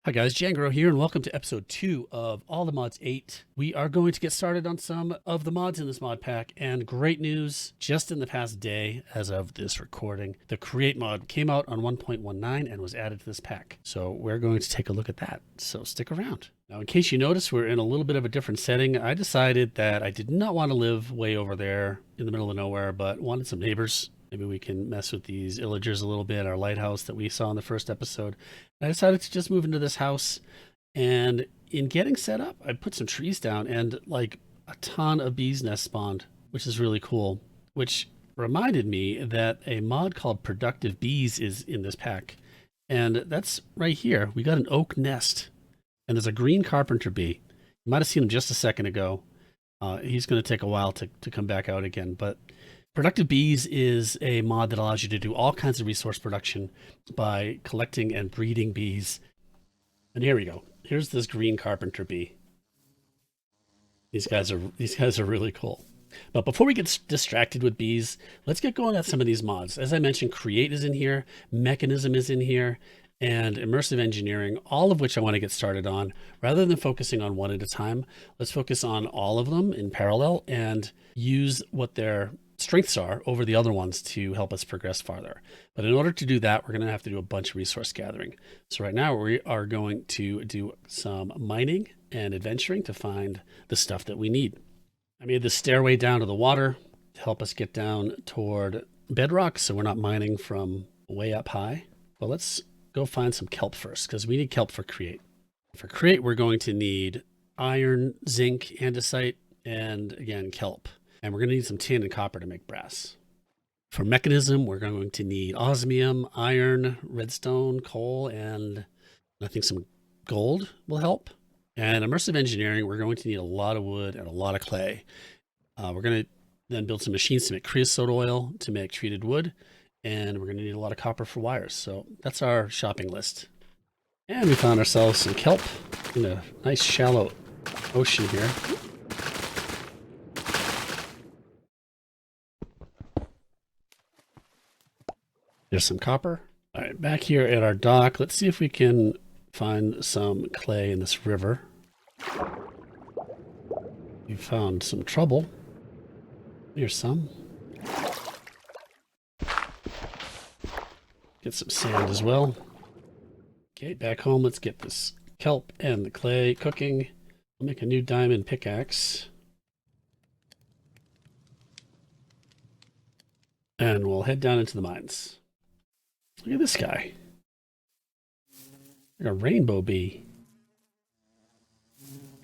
Hi guys, Jangro here, and welcome to episode 2 of All the Mods 8. We are going to get started on some of the mods in this mod pack, and great news, just in the past day, as of this recording, the Create mod came out on 1.19 and was added to this pack. So we're going to take a look at that, so stick around. Now, in case you notice, we're in a little bit of a different setting. I decided that I did not want to live way over there in the middle of nowhere, but wanted some neighbors. Maybe we can mess with these illagers a little bit, our lighthouse that we saw in the first episode. I decided to just move into this house, and in getting set up, I put some trees down and like a ton of bees nest spawned, which is really cool, which reminded me that a mod called Productive Bees is in this pack. And that's right here. We got an oak nest, and there's a green carpenter bee. You might have seen him just a second ago. He's going to take a while to come back out again, but Productive Bees is a mod that allows you to do all kinds of resource production by collecting and breeding bees. And here we go. Here's this green carpenter bee. These guys are really cool. But before we get distracted with bees, let's get going at some of these mods. As I mentioned, Create is in here, Mechanism is in here, and Immersive Engineering, all of which I want to get started on. Rather than focusing on one at a time, let's focus on all of them in parallel and use what their strengths are over the other ones to help us progress farther. But in order to do that, we're going to have to do a bunch of resource gathering. So right now we are going to do some mining and adventuring to find the stuff that we need. I made this stairway down to the water to help us get down toward bedrock so we're not mining from way up high. But let's go find some kelp first, because we need kelp for Create. For Create, we're going to need iron, zinc, andesite, and again, kelp. And we're going to need some tin and copper to make brass. For Mechanism, we're going to need osmium, iron, redstone, coal, and I think some gold will help. And Immersive Engineering, we're going to need a lot of wood and a lot of clay. We're going to then build some machines to make creosote oil to make treated wood. And we're going to need a lot of copper for wires. So that's our shopping list. And we found ourselves some kelp in a nice shallow ocean here. There's some copper. All right, back here at our dock, let's see if we can find some clay in this river. We found some trouble. Here's some. Get some sand as well. Okay, back home, let's get this kelp and the clay cooking. We'll make a new diamond pickaxe. And we'll head down into the mines. Look at this guy. Like a rainbow bee.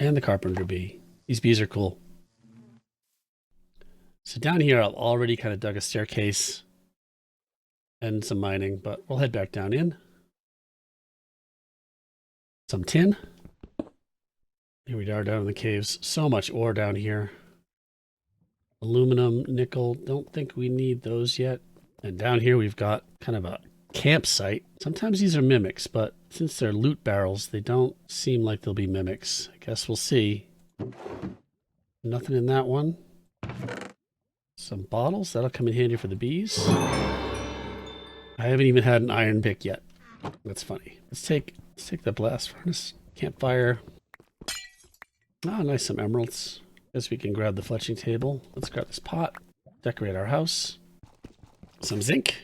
And the carpenter bee. These bees are cool. So down here, I've already kind of dug a staircase and some mining, but we'll head back down in. Some tin. Here we are down in the caves. So much ore down here. Aluminum, nickel. Don't think we need those yet. And down here, we've got kind of a campsite. Sometimes these are mimics, but since they're loot barrels, they don't seem like they'll be mimics. I guess we'll see. Nothing in that one. Some bottles. That'll come in handy for the bees. I haven't even had an iron pick yet. That's funny. Let's take the blast furnace. Campfire. Ah, nice, some emeralds. Guess we can grab the fletching table. Let's grab this pot. Decorate our house. Some zinc.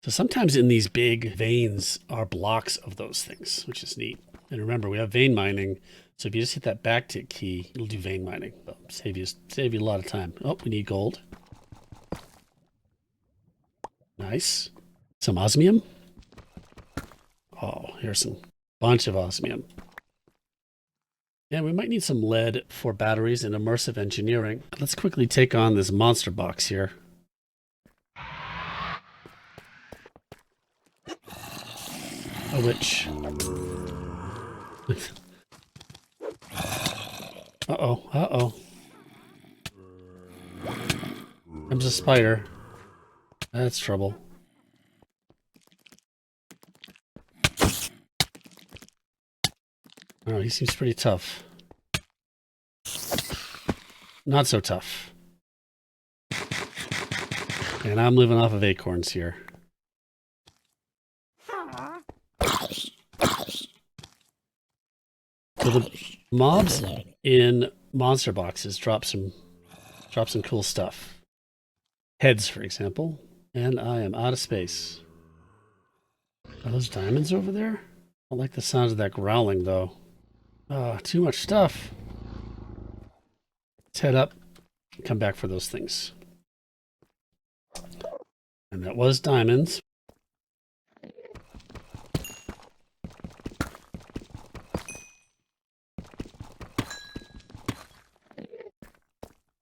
So sometimes in these big veins are blocks of those things, which is neat. And remember, we have vein mining. So if you just hit that backtick key, it'll do vein mining. So save you a lot of time. Oh, we need gold. Nice. Some osmium. Oh, here's some bunch of osmium. Yeah, we might need some lead for batteries and immersive engineering. Let's quickly take on this monster box here. A witch. Uh-oh, uh-oh. Comes a spider. That's trouble. Oh, he seems pretty tough. Not so tough. And I'm living off of acorns here. So the mobs in monster boxes drop some cool stuff. Heads, for example. And I am out of space. Are those diamonds over there? I don't like the sound of that growling, though. Too much stuff. Let's head up and come back for those things. And that was diamonds.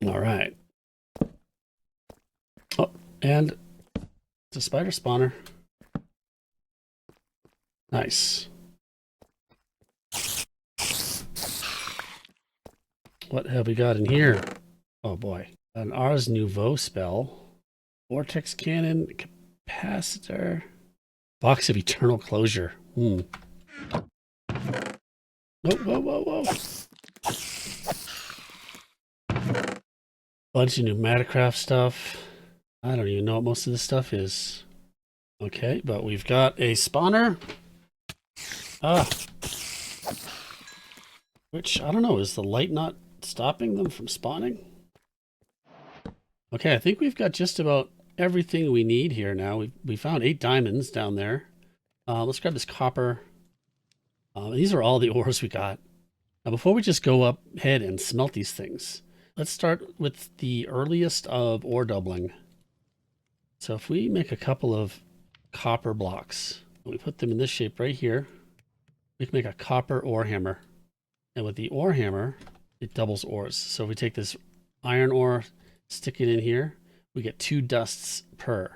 All right. Oh, and it's a spider spawner. Nice. What have we got in here? Oh boy. An Ars Nouveau spell. Vortex cannon, capacitor. Box of eternal closure. Whoa, whoa, whoa, whoa. Bunch of pneumaticraft stuff. I don't even know what most of this stuff is. Okay, but we've got a spawner. Which, I don't know, is the light not stopping them from spawning? Okay, I think we've got just about everything we need here now. We found 8 diamonds down there. Let's grab this copper. These are all the ores we got. Now, before we just go up ahead and smelt these things, let's start with the earliest of ore doubling. So if we make a couple of copper blocks, we put them in this shape right here, we can make a copper ore hammer. And with the ore hammer, it doubles ores. So if we take this iron ore, stick it in here, we get 2 dusts per.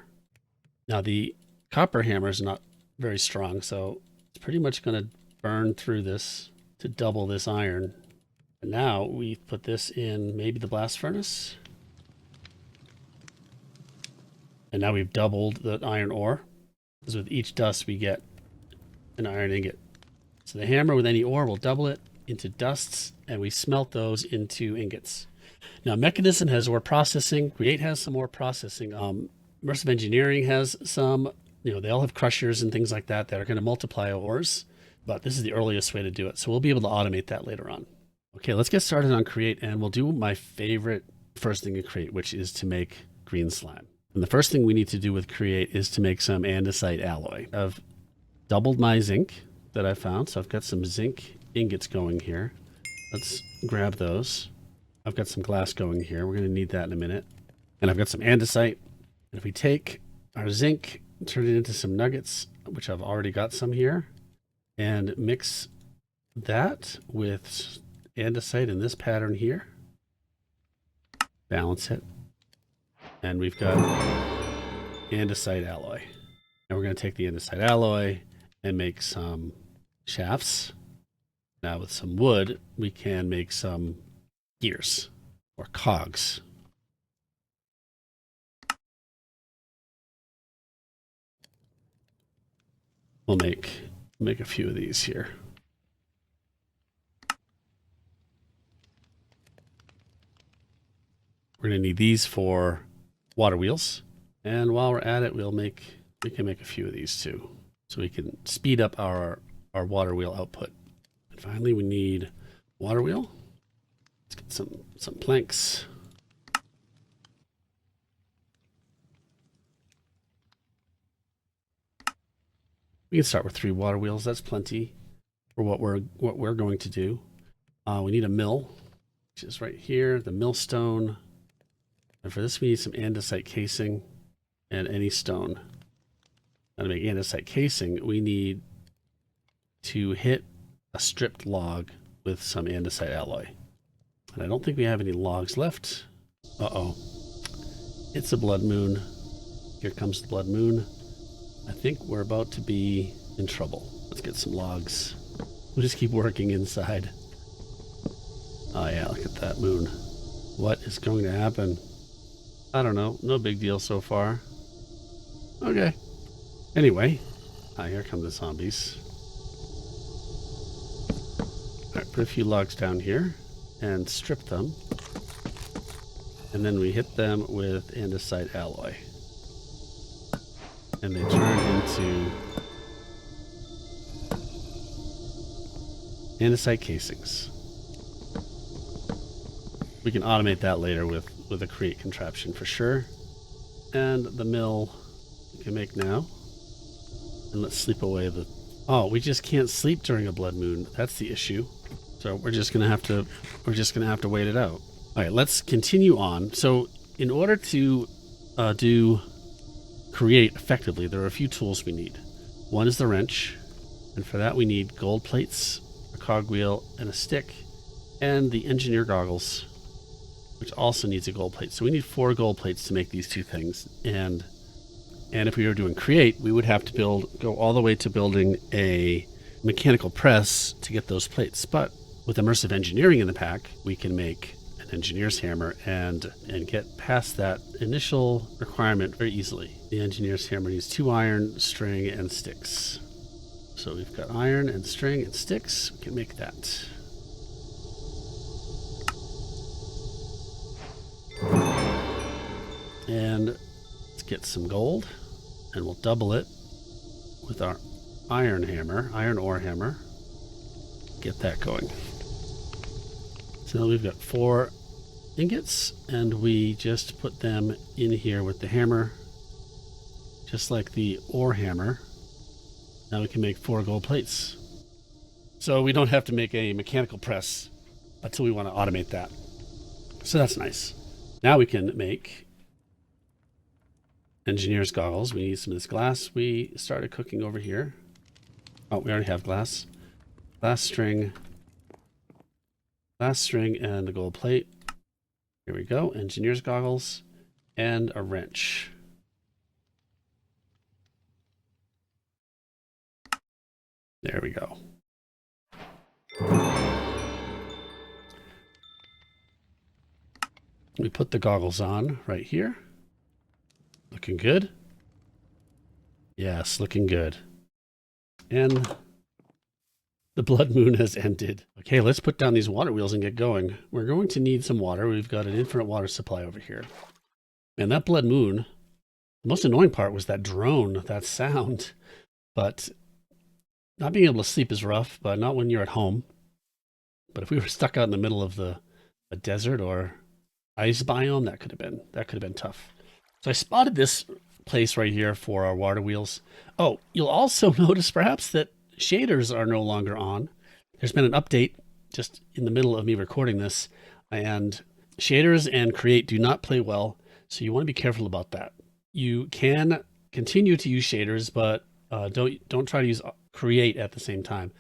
Now the copper hammer is not very strong, so it's pretty much going to burn through this to double this iron. And now we put this in maybe the blast furnace. And now we've doubled the iron ore, because with each dust we get an iron ingot. So the hammer with any ore will double it into dusts, and we smelt those into ingots. Now, Mechanism has ore processing. Create has some ore processing. Immersive Engineering has some. You know, they all have crushers and things like that that are going to multiply ores. But this is the earliest way to do it. So we'll be able to automate that later on. Okay, let's get started on Create, and we'll do my favorite first thing to create, which is to make green slime. And the first thing we need to do with Create is to make some andesite alloy. I've doubled my zinc that I found, so I've got some zinc ingots going here. Let's grab those. I've got some glass going here. We're going to need that in a minute. And I've got some andesite. And if we take our zinc, turn it into some nuggets, which I've already got some here, and mix that with andesite in this pattern here, balance it, and we've got andesite alloy. And we're going to take the andesite alloy and make some shafts. Now with some wood, we can make some gears or cogs. We'll make a few of these here. We're going to need these for water wheels. And while we're at it, we can make a few of these too. So we can speed up our water wheel output. And finally, we need water wheel. Let's get some planks. We can start with 3 water wheels. That's plenty for what we're going to do. We need a mill, which is right here, the millstone. And for this, we need some andesite casing and any stone. Now to make andesite casing, we need to hit a stripped log with some andesite alloy. And I don't think we have any logs left. Uh-oh. It's a blood moon. Here comes the blood moon. I think we're about to be in trouble. Let's get some logs. We'll just keep working inside. Oh yeah, look at that moon. What is going to happen? I don't know. No big deal so far. Okay. Anyway. Here come the zombies. Alright, put a few logs down here and strip them. And then we hit them with andesite alloy. And they turn into Andesite casings. We can automate that later with a create contraption for sure. And the mill we can make now. And let's sleep away the... Oh, we just can't sleep during a blood moon. That's the issue. So we're just gonna have to wait it out. All right, let's continue on. So in order to do create effectively, there are a few tools we need. One is the wrench, and for that we need gold plates, a cogwheel, and a stick, and the engineer goggles, which also needs a gold plate. So we need 4 gold plates to make these 2 things. And if we were doing create, we would have to go all the way to building a mechanical press to get those plates. But with immersive engineering in the pack, we can make an engineer's hammer and get past that initial requirement very easily. The engineer's hammer needs 2 iron, string, and sticks. So we've got iron and string and sticks. We can make that. And let's get some gold, and we'll double it with our iron ore hammer. Get that going. So we've got 4 ingots, and we just put them in here with the hammer, just like the ore hammer. Now we can make 4 gold plates. So we don't have to make a mechanical press until we want to automate that. So that's nice. Now we can make engineer's goggles. We need some of this glass. We started cooking over here. Oh, we already have glass. Glass string, and the gold plate. Here we go. Engineer's goggles and a wrench. There we go. We put the goggles on right here. Looking good. Yes, looking good. And the blood moon has ended. Okay, let's put down these water wheels and get going. We're going to need some water. We've got an infinite water supply over here. And that blood moon, the most annoying part was that drone, that sound. But not being able to sleep is rough, but not when you're at home. But if we were stuck out in the middle of a desert or ice biome, that could have been tough. So I spotted this place right here for our water wheels. Oh, you'll also notice perhaps that shaders are no longer on. There's been an update just in the middle of me recording this, and shaders and create do not play well, so you want to be careful about that. You can continue to use shaders, but don't try to use create at the same time.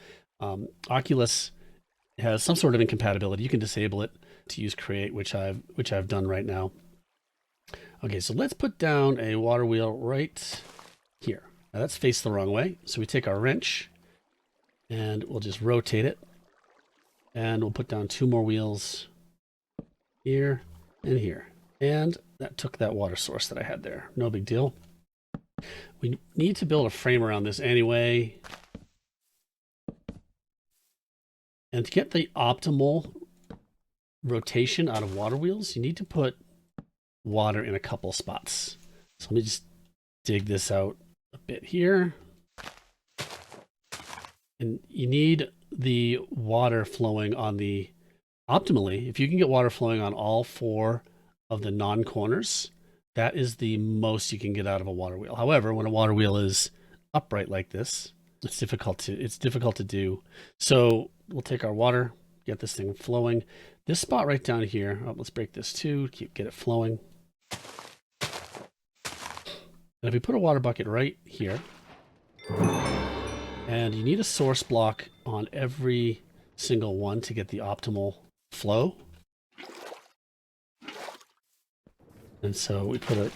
Oculus has some sort of incompatibility. You can disable it to use create, which I've done right now. Okay, so let's put down a water wheel right here. Now that's faced the wrong way, so we take our wrench and we'll just rotate it, and we'll put down 2 more wheels here and here. And that took that water source that I had there. No big deal. We need to build a frame around this anyway. And to get the optimal rotation out of water wheels, you need to put water in a couple spots. So let me just dig this out a bit here. And you need the water flowing on the optimally. If you can get water flowing on all 4 of the non-corners, that is the most you can get out of a water wheel. However, when a water wheel is upright like this, it's difficult to do. So we'll take our water, get this thing flowing. This spot right down here, let's break this too, get it flowing. And if we put a water bucket right here, and you need a source block on every single one to get the optimal flow. And so we put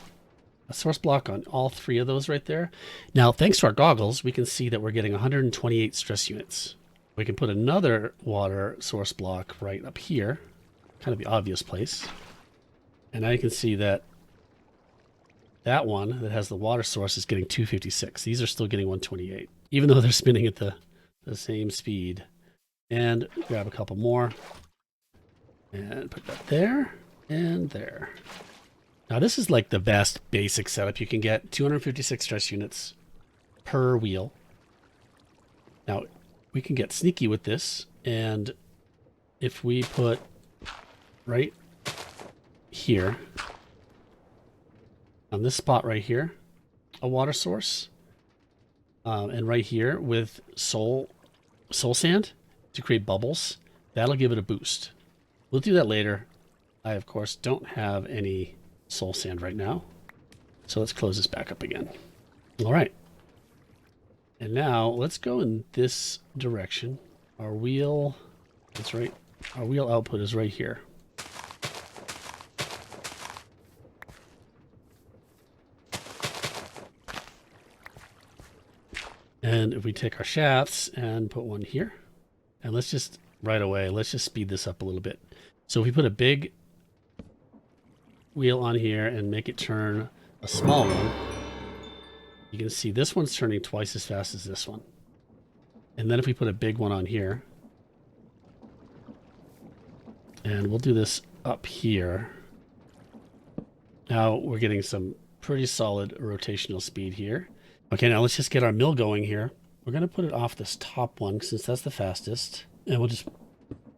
a source block on all 3 of those right there. Now, thanks to our goggles, we can see that we're getting 128 stress units. We can put another water source block right up here, kind of the obvious place. And now you can see that that one that has the water source is getting 256. These are still getting 128, even though they're spinning at the same speed. And grab a couple more and put that there and there. Now this is like the best basic setup you can get. 256 stress units per wheel. Now we can get sneaky with this, and if we put right here, on this spot right here, a water source, and right here with soul sand to create bubbles, that'll give it a boost. We'll do that later. I, of course, don't have any soul sand right now. So let's close this back up again. All right. And now let's go in this direction. Our wheel, that's right. Our wheel output is right here. And if we take our shafts and put one here, and let's just, right away, let's just speed this up a little bit. So if we put a big wheel on here and make it turn a small one, you can see this one's turning twice as fast as this one. And then if we put a big one on here, and we'll do this up here. Now we're getting some pretty solid rotational speed here. Okay, now let's just get our mill going here. We're going to put it off this top one since that's the fastest. And we'll just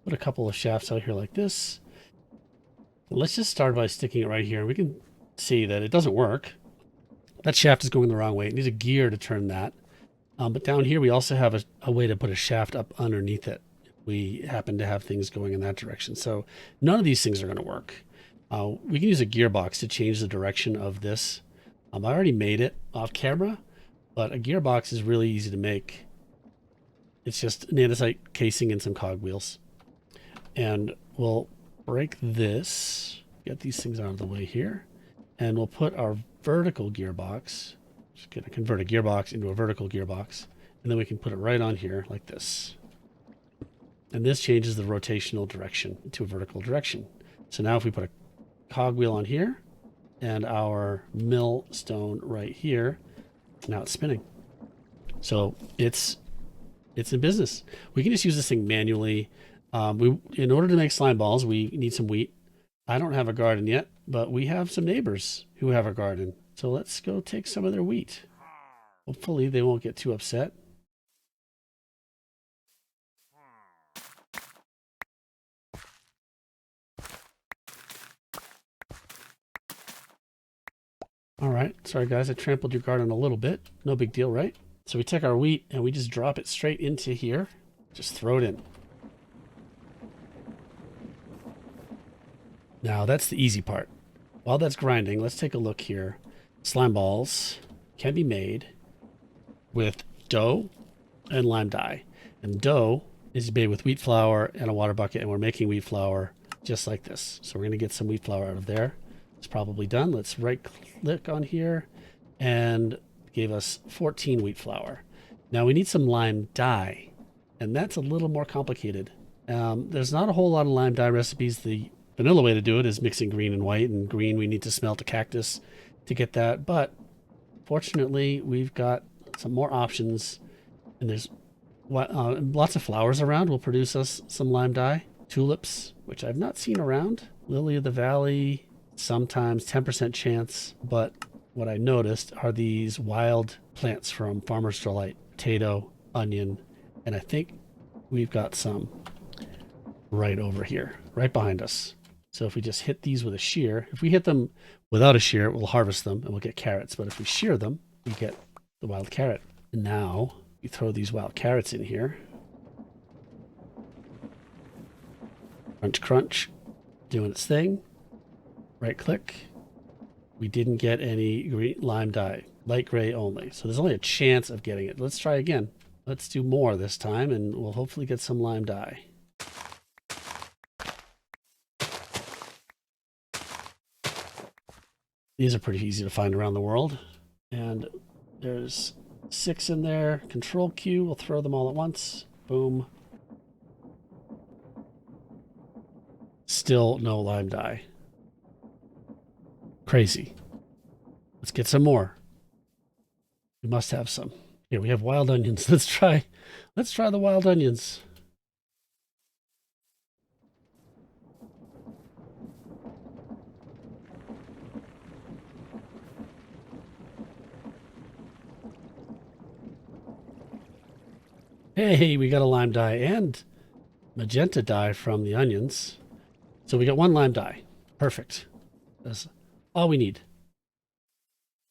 put a couple of shafts out here like this. Let's just start by sticking it right here. We can see that it doesn't work. That shaft is going the wrong way. It needs a gear to turn that. But down here, we also have a way to put a shaft up underneath it. We happen to have things going in that direction. So none of these things are going to work. We can use a gearbox to change the direction of this. I already made it off camera, but a gearbox is really easy to make. It's just an andesite casing and some cogwheels. And we'll break this, get these things out of the way here, and we'll put our vertical gearbox, just going to convert a gearbox into a vertical gearbox, and then we can put it right on here like this. And this changes the rotational direction to a vertical direction. So now if we put a cogwheel on here and our millstone right here, now it's spinning. So it's in business. We can just use this thing manually. In order to make slime balls, we need some wheat. I don't have a garden yet, but we have some neighbors who have a garden. So let's go take some of their wheat. Hopefully they won't get too upset. All right, sorry guys, I trampled your garden a little bit. No big deal, right? So we take our wheat and we just drop it straight into here. Just throw it in. Now that's the easy part. While that's grinding, let's take a look here. Slime balls can be made with dough and lime dye. And dough is made with wheat flour and a water bucket, and we're making wheat flour just like this. So we're going to get some wheat flour out of there. It's probably done. Let's right click on here and gave us 14 wheat flour. Now we need some lime dye, and that's a little more complicated. There's not a whole lot of lime dye recipes. The vanilla way to do it is mixing green and white, and green we need to smelt a cactus to get that. But fortunately, we've got some more options, and there's lots of flowers around will produce us some lime dye. Tulips, which I've not seen around. Lily of the Valley, sometimes 10% chance, but what I noticed are these wild plants from Farmer's Delight: potato, onion, and I think we've got some right over here, right behind us. So if we just hit these with a shear, if we hit them without a shear, we'll harvest them and we'll get carrots. But if we shear them, we get the wild carrot. And now we throw these wild carrots in here. Crunch, crunch, doing its thing. Right click. We didn't get any green lime dye, light gray only. So there's only a chance of getting it. Let's try again. Let's do more this time and we'll hopefully get some lime dye. These are pretty easy to find around the world. And there's 6 in there. Control Q, we'll throw them all at once. Boom. Still no lime dye. Crazy. Let's get some more. We must have some. Here we have wild onions. Let's try the wild onions. Hey, we got a lime dye and magenta dye from the onions. So we got one lime dye. Perfect. That's all we need.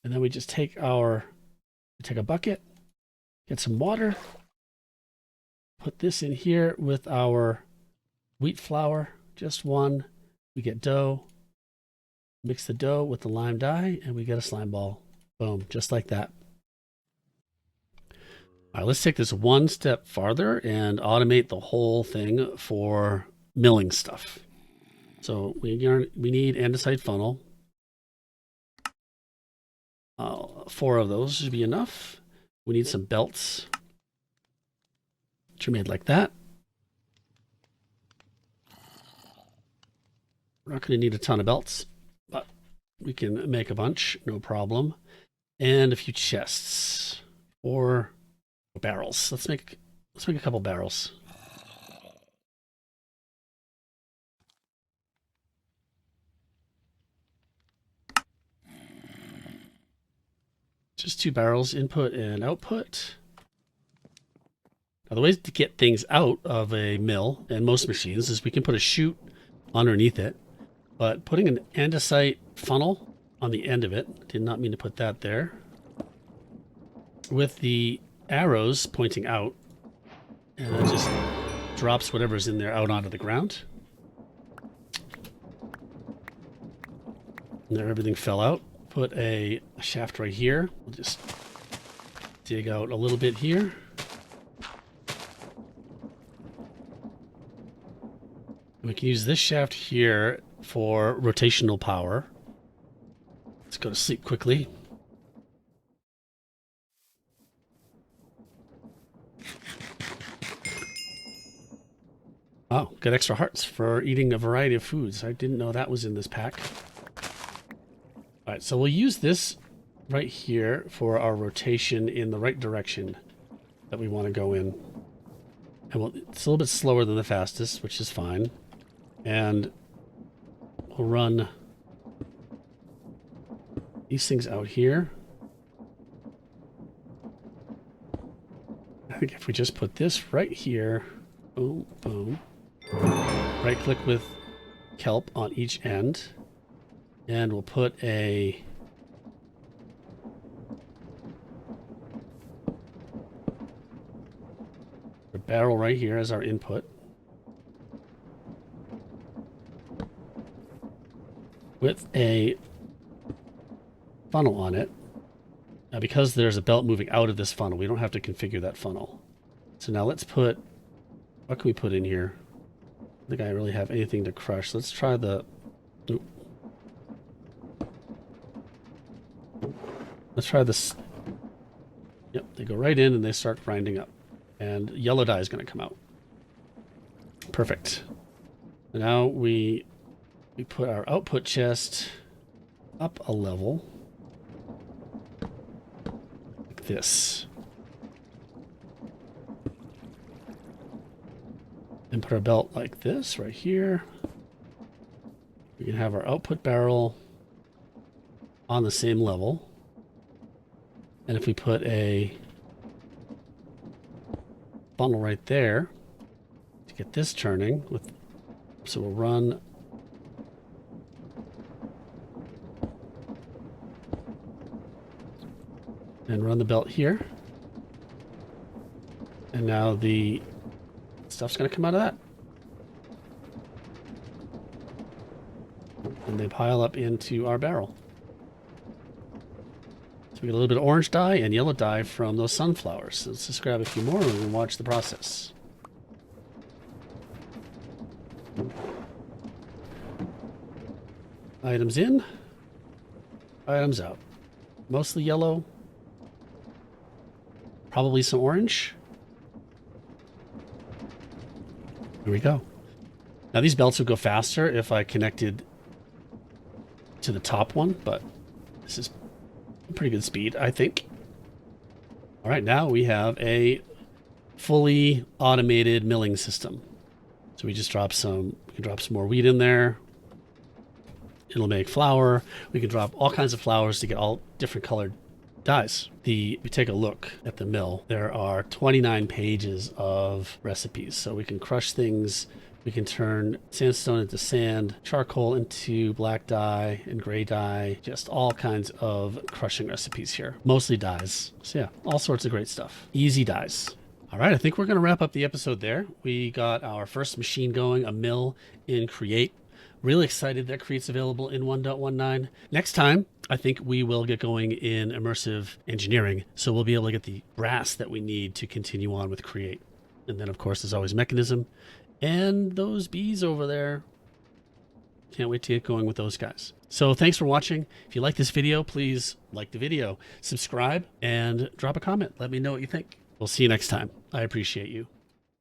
And then we just take a bucket, get some water, put this in here with our wheat flour, just one. We get dough, mix the dough with the lime dye, and we get a slime ball. Boom, just like that. All right, let's take this one step farther and automate the whole thing for milling stuff. So we need andesite funnel. 4 of those should be enough. We need some belts, which are made like that. We're not going to need a ton of belts, but we can make a bunch, no problem. And a few chests or barrels. Let's make a couple barrels. Just 2 barrels, input and output. Now the way to get things out of a mill and most machines is we can put a chute underneath it, but putting an andesite funnel on the end of it, did not mean to put that there, with the arrows pointing out, and it just drops whatever's in there out onto the ground. And there, everything fell out. Put a shaft right here. We'll just dig out a little bit here. We can use this shaft here for rotational power. Let's go to sleep quickly. Oh, got extra hearts for eating a variety of foods. I didn't know that was in this pack. All right, so we'll use this right here for our rotation in the right direction that we want to go in. And it's a little bit slower than the fastest, which is fine. And we'll run these things out here. I think if we just put this right here, boom, boom. Right click with kelp on each end. And we'll put a barrel right here as our input. With a funnel on it. Now because there's a belt moving out of this funnel, we don't have to configure that funnel. So now let's put, what can we put in here? I don't think I really have anything to crush. Let's try the, oop. Let's try this. Yep, they go right in and they start grinding up. And yellow dye is going to come out. Perfect. And now we put our output chest up a level. Like this. And put our belt like this right here. We can have our output barrel on the same level. And if we put a funnel right there to get this turning, so we'll run the belt here. And now the stuff's going to come out of that. And they pile up into our barrel. So we get a little bit of orange dye and yellow dye from those sunflowers. So let's just grab a few more and we'll watch the process. Items in, items out. Mostly yellow, probably some orange. Here we go. Now these belts would go faster if I connected to the top one, but this is pretty good speed, I think. All right, now we have a fully automated milling system. So we just we can drop some more wheat in there. It'll make flour. We can drop all kinds of flours to get all different colored dyes. If you take a look at the mill, there are 29 pages of recipes. So we can crush things. We can turn sandstone into sand, charcoal into black dye and gray dye, just all kinds of crushing recipes here. Mostly dyes. So yeah, all sorts of great stuff. Easy dyes. All right, I think we're going to wrap up the episode there. We got our first machine going, a mill in Create. Really excited that Create's available in 1.19. Next time, I think we will get going in immersive engineering, so we'll be able to get the brass that we need to continue on with Create. And then, of course, there's always mechanism. And those bees over there. Can't wait to get going with those guys. So thanks for watching. If you like this video, please like the video, subscribe, and drop a comment. Let me know what you think. We'll see you next time. I appreciate you.